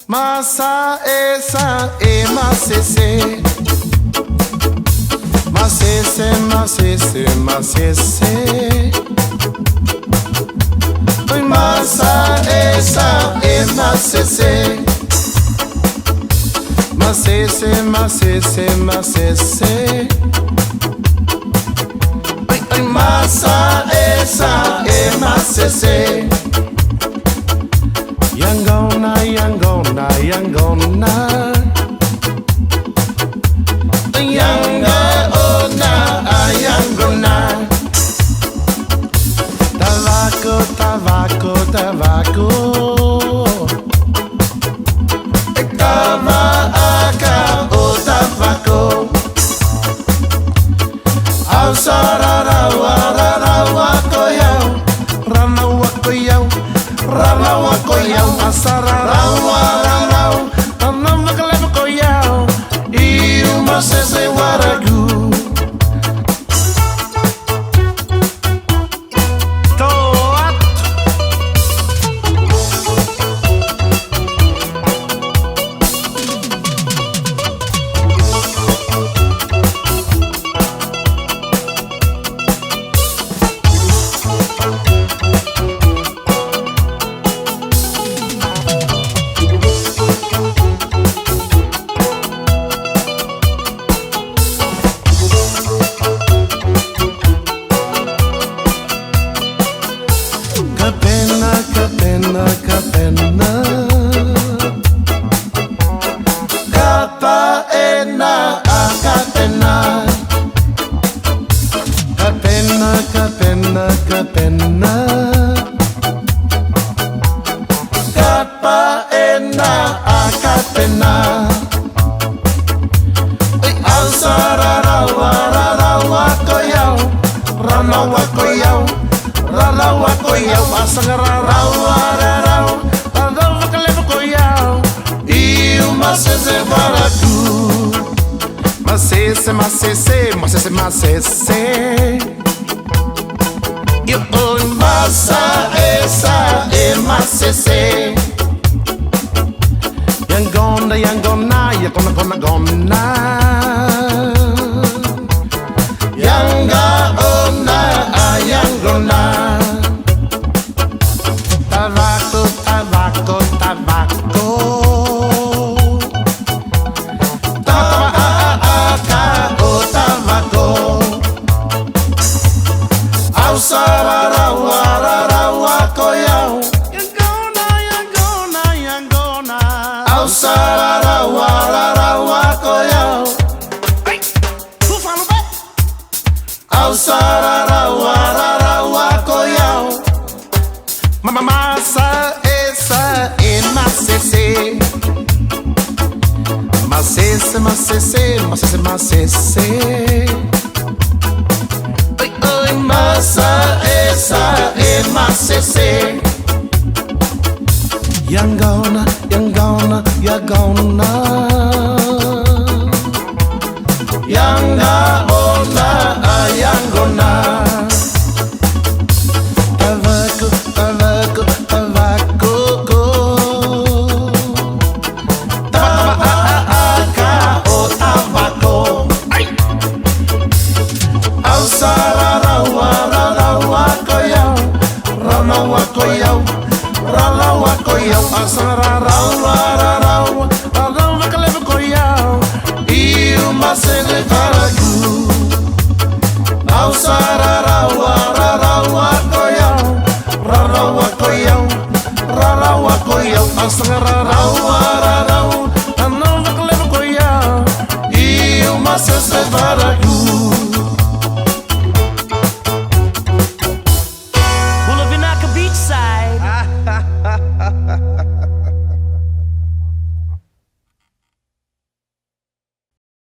Masa esa e masese, masese, masese, masese. Oi masa esa e masese, masese, masese, masese. Oi masa esa e masese. Yangona, yangona, yangona, yanga ona, yangona. Tabaco, tabaco, tabaco. Tabaca, oh tabaco. Au sarara, warara, wakoyao, rana wakoyao. Rana wakoyao, asarara wararao, anama kalema koyao, iuma sese waragu. Macese, macese, macese, macese. Yo oi masa esa e macese. Yangona, yangona, yangona, gona, gona. Yanga ona, yangona. Tabaco, tabaco, tabaco. Sarara warara wakoyao, yangona, yangona, yangona. Au sarara warara wakoyao. Hey, tu fala bem? Au sarara warara wakoyao. Mama massa essa e macese, macese, macese, macese, macese. Masa esa e macese. Yangona, yangona.